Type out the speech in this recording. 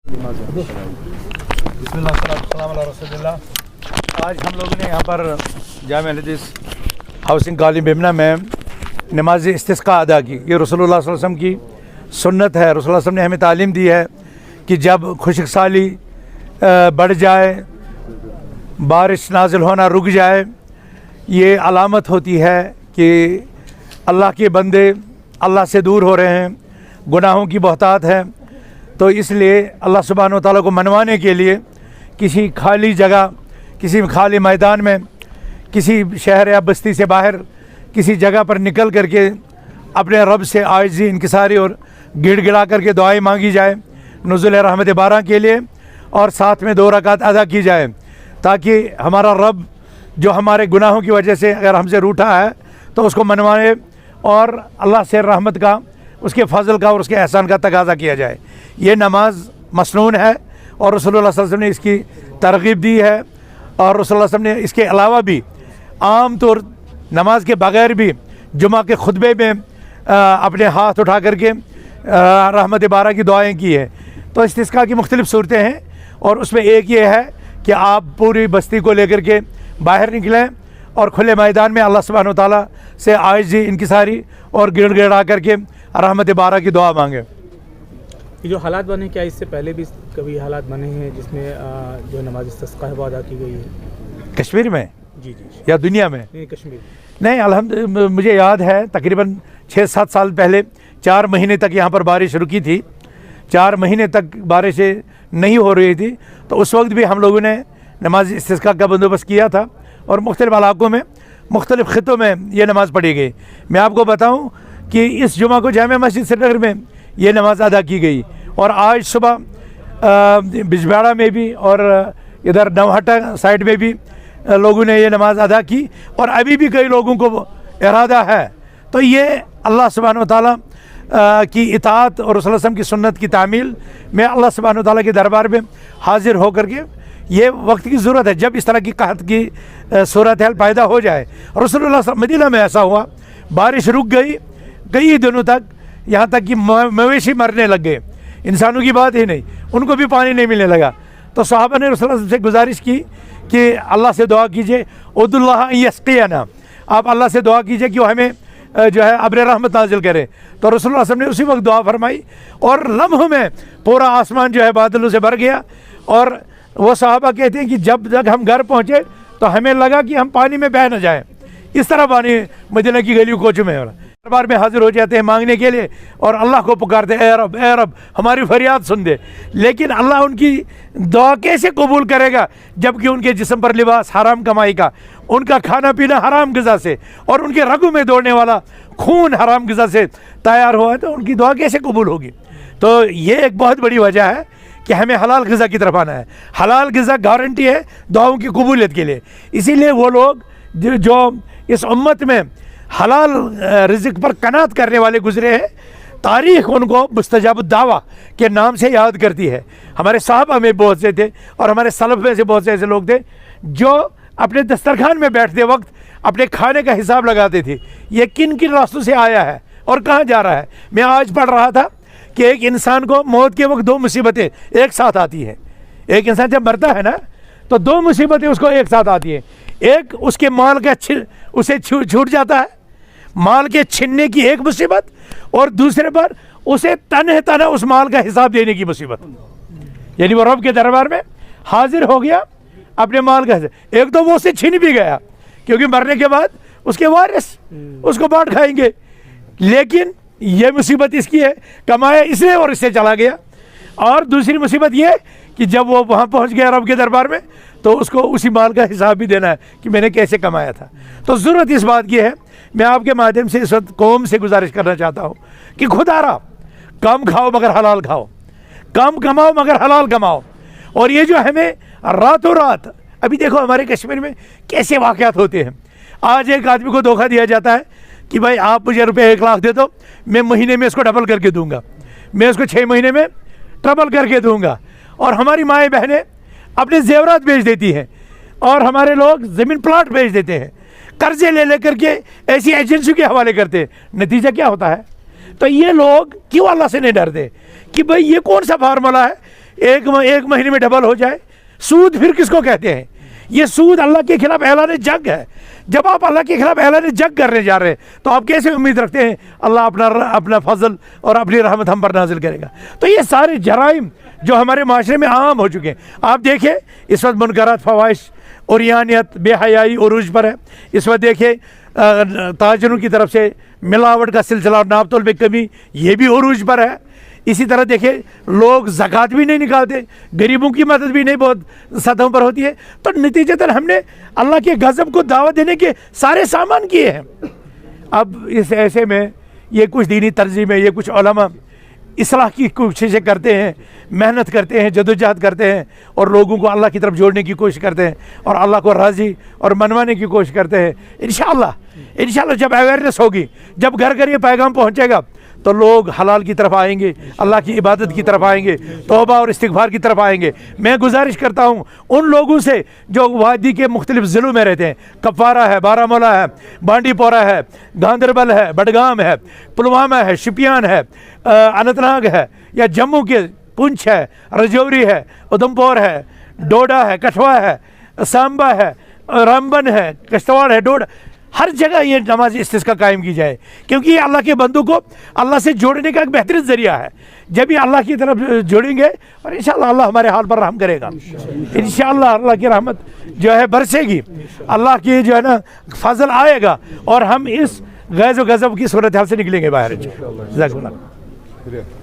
بسم اللہ السلام علیہ رسول اللہ۔ آج ہم لوگوں نے یہاں پر جامعہ الحدیث ہاؤسنگ کالونی بیمنا میں نماز استسقاء ادا کی۔ یہ رسول اللہ صلی اللہ علیہ وسلم کی سنت ہے۔ رسول اللہ صلی اللہ علیہ وسلم نے ہمیں تعلیم دی ہے کہ جب خشک سالی بڑھ جائے، بارش نازل ہونا رک جائے، یہ علامت ہوتی ہے کہ اللہ کے بندے اللہ سے دور ہو رہے ہیں، گناہوں کی بہتات ہے۔ تو اس لیے اللہ سبحانہ و تعالیٰ کو منوانے کے لیے کسی خالی جگہ، کسی خالی میدان میں، کسی شہر یا بستی سے باہر کسی جگہ پر نکل کر کے اپنے رب سے عاجزی، انکساری اور گڑ گڑا کر کے دعائیں مانگی جائے نزول رحمت بارہ کے لیے، اور ساتھ میں 2 رکعت ادا کی جائے، تاکہ ہمارا رب جو ہمارے گناہوں کی وجہ سے اگر ہم سے روٹھا ہے تو اس کو منوائے اور اللہ سے رحمت کا، اس کے فضل کا اور اس کے احسان کا تقاضا کیا جائے۔ یہ نماز مسنون ہے اور رسول اللہ صلی اللہ علیہ وسلم نے اس کی ترغیب دی ہے، اور رسول اللہ صلی اللہ علیہ وسلم نے اس کے علاوہ بھی عام طور نماز کے بغیر بھی جمعہ کے خطبے میں اپنے ہاتھ اٹھا کر کے رحمت بارہ کی دعائیں کی ہے۔ تو استسقاء کی مختلف صورتیں ہیں، اور اس میں ایک یہ ہے کہ آپ پوری بستی کو لے کر کے باہر نکلیں اور کھلے میدان میں اللہ سبحانہ و تعالیٰ سے عاجزی، انکساری اور گڑ گڑا کر کے رحمت بارہ کی دعا مانگیں۔ یہ جو حالات بنے، کیا اس سے پہلے بھی کبھی حالات بنے ہیں جس میں جو نماز استسقاء ہے وہ ادا کی گئی ہے کشمیر میں؟ جی یا دنیا میں؟ نہیں، کشمیر۔ نہیں، مجھے یاد ہے تقریباً 6-7 سال پہلے 4 مہینے تک یہاں پر بارش رکی تھی، 4 مہینے تک بارشیں نہیں ہو رہی تھی، تو اس وقت بھی ہم لوگوں نے نماز استسقاء کا بندوبست کیا تھا، اور مختلف علاقوں میں، مختلف خطوں میں یہ نماز پڑھی گئی۔ میں آپ کو بتاؤں کہ اس جمعہ کو جامع مسجد سری نگر میں یہ نماز ادا کی گئی، اور آج صبح بجبیڑا میں بھی اور ادھر نوہٹا سائڈ میں بھی لوگوں نے یہ نماز ادا کی، اور ابھی بھی کئی لوگوں کو ارادہ ہے۔ تو یہ اللہ سبحانہ و تعالیٰ کی اطاعت اور رسول اللہ صلی اللہ علیہ وسلم کی سنت کی تعمیل میں اللہ سبحانہ و تعالیٰ کے دربار میں حاضر ہو کر کے یہ وقت کی ضرورت ہے۔ جب اس طرح کی قحط کی صورتحال پیدا ہو جائے، رسول اللہ صلی اللہ علیہ وسلم مدینہ میں ایسا ہوا، بارش رک گئی کئی دنوں تک، یہاں تک کہ مویشی مرنے لگ گئے، انسانوں کی بات ہی نہیں، ان کو بھی پانی نہیں ملنے لگا۔ تو صحابہ نے رسول اللہ صلی اللہ علیہ وسلم سے گزارش کی کہ اللہ سے دعا کیجئے، ادعوا اللہ ان یسقینا، آپ اللہ سے دعا کیجئے کہ وہ ہمیں جو ہے ابر رحمت نازل کرے۔ تو رسول اللہ صلی اللہ علیہ وسلم نے اسی وقت دعا فرمائی، اور لمحوں میں پورا آسمان جو ہے بادلوں سے بھر گیا، اور وہ صحابہ کہتے ہیں کہ جب تک ہم گھر پہنچے تو ہمیں لگا کہ ہم پانی میں بہہ نہ جائیں، اس طرح پانی مدینہ کی گلیوں کوچوں میں ہو رہا۔ دربار میں حاضر ہو جاتے ہیں مانگنے کے لیے، اور اللہ کو پکارتے ہیں، اے رب ہماری فریاد سن دے۔ لیکن اللہ ان کی دعا کیسے قبول کرے گا جب کہ ان کے جسم پر لباس حرام کمائی کا، ان کا کھانا پینا حرام غذا سے، اور ان کے رگوں میں دوڑنے والا خون حرام غذا سے تیار ہوا ہے، تو ان کی دعا کیسے قبول ہوگی؟ تو یہ ایک بہت بڑی وجہ ہے کہ ہمیں حلال غذا کی طرف آنا ہے۔ حلال غذا گارنٹی ہے دعاؤں کی قبولیت کے لیے۔ اسی لیے وہ لوگ جو اس امت میں حلال رزق پر قناعت کرنے والے گزرے ہیں، تاریخ ان کو مستجاب الدعوہ کے نام سے یاد کرتی ہے۔ ہمارے صحابہ میں بہت سے تھے، اور ہمارے سلف میں سے بہت سے ایسے لوگ تھے جو اپنے دسترخوان میں بیٹھتے وقت اپنے کھانے کا حساب لگاتے تھے، یہ کن کن راستوں سے آیا ہے اور کہاں جا رہا ہے۔ میں آج پڑھ رہا تھا کہ ایک انسان کو موت کے وقت 2 مصیبتیں ایک ساتھ آتی ہیں۔ ایک انسان جب مرتا ہے نا تو 2 مصیبتیں اس کو ایک ساتھ آتی ہیں۔ ایک اس کے مال کا اسے چھوٹ جاتا ہے، مال کے چھننے کی ایک مصیبت، اور دوسرے پر اسے تنہ اس مال کا حساب دینے کی مصیبت، یعنی وہ رب کے دربار میں حاضر ہو گیا اپنے مال کا حساب۔ ایک تو وہ اسے چھن بھی گیا، کیونکہ مرنے کے بعد اس کے وارث اس کو بانٹ کھائیں گے، لیکن یہ مصیبت اس کی ہے، کمایا اس نے اور اس سے چلا گیا۔ اور دوسری مصیبت یہ کہ جب وہ وہاں پہنچ گیا رب کے دربار میں، تو اس کو اسی مال کا حساب بھی دینا ہے کہ میں نے کیسے کمایا تھا۔ تو ضرورت اس بات کی ہے، میں آپ کے مادھیم سے اس وقت قوم سے گزارش کرنا چاہتا ہوں کہ خدا را کم کھاؤ مگر حلال کھاؤ، کم کماؤ مگر حلال کماؤ۔ اور یہ جو ہمیں راتوں رات، ابھی دیکھو ہمارے کشمیر میں کیسے واقعات ہوتے ہیں۔ آج ایک آدمی کو دھوکہ دیا جاتا ہے کہ بھائی آپ مجھے روپے 1 لاکھ دے دو، میں مہینے میں اس کو ڈبل کر کے دوں گا، میں اس کو 6 مہینے میں ٹربل کر کے دوں گا۔ اور ہماری مائیں بہنیں اپنے زیورات بیچ دیتی ہیں، اور ہمارے لوگ زمین پلاٹ بیچ دیتے ہیں، قرضے لے کر کے ایسی ایجنسیوں کے حوالے کرتے ہیں۔ نتیجہ کیا ہوتا ہے؟ تو یہ لوگ کیوں اللہ سے نہیں ڈرتے کہ بھئی یہ کون سا فارمولا ہے ایک مہینے میں ڈبل ہو جائے. سود پھر کس کو کہتے ہیں؟ یہ سود اللہ کے خلاف اعلان جنگ ہے. جب آپ اللہ کے خلاف اعلان جنگ کرنے جا رہے ہیں تو آپ کیسے امید رکھتے ہیں اللہ اپنا فضل اور اپنی رحمت ہم پر نازل کرے گا؟ تو یہ سارے جرائم جو ہمارے معاشرے میں عام ہو چکے ہیں. آپ دیکھیں اس وقت منکرات، فواحش، عریانیت، بے حیائی عروج پر ہے. اس وقت دیکھیں تاجروں کی طرف سے ملاوٹ کا سلسلہ اور ناپ تول میں کمی، یہ بھی عروج پر ہے. اسی طرح دیکھیں لوگ زکوٰۃ بھی نہیں نکالتے، غریبوں کی مدد بھی نہیں بہت سطحوں پر ہوتی ہے. تو نتیجتاً ہم نے اللہ کے غضب کو دعوت دینے کے سارے سامان کیے ہیں. اب اس ایسے میں یہ کچھ دینی تنظیمیں، یہ کچھ علماء اصلاح کی کوششیں کرتے ہیں، محنت کرتے ہیں، جدوجہد کرتے ہیں اور لوگوں کو اللہ کی طرف جوڑنے کی کوشش کرتے ہیں اور اللہ کو راضی اور منوانے کی کوشش کرتے ہیں. انشاءاللہ جب اویئرنیس ہوگی، جب گھر گھر یہ پیغام پہنچے گا تو لوگ حلال کی طرف آئیں گے، اللہ کی عبادت کی طرف آئیں گے، توبہ اور استغفار کی طرف آئیں گے. میں گزارش کرتا ہوں ان لوگوں سے جو وادی کے مختلف ضلعوں میں رہتے ہیں، کپوارہ ہے، بارہمولہ ہے، بانڈی پورہ ہے، گاندربل ہے، بڈگام ہے، پلوامہ ہے، شپیان ہے، اننت ناگ ہے، یا جموں کے پونچھ ہے، رجوری ہے، ادھمپور ہے، ڈوڈا ہے، کٹھوا ہے، سامبا ہے، رامبن ہے، کشتواڑ ہے، ڈوڈا، ہر جگہ یہ نماز استسقاء قائم کی جائے، کیونکہ یہ اللہ کے بندوں کو اللہ سے جوڑنے کا ایک بہترین ذریعہ ہے. جب یہ اللہ کی طرف جوڑیں گے اور انشاءاللہ اللہ ہمارے حال پر رحم کرے گا. انشاءاللہ اللہ کی رحمت جو ہے برسے گی، اللہ کی جو ہے نا فضل آئے گا اور ہم اس غیظ و غضب کی صورتحال سے نکلیں گے باہر. جزاک اللہ.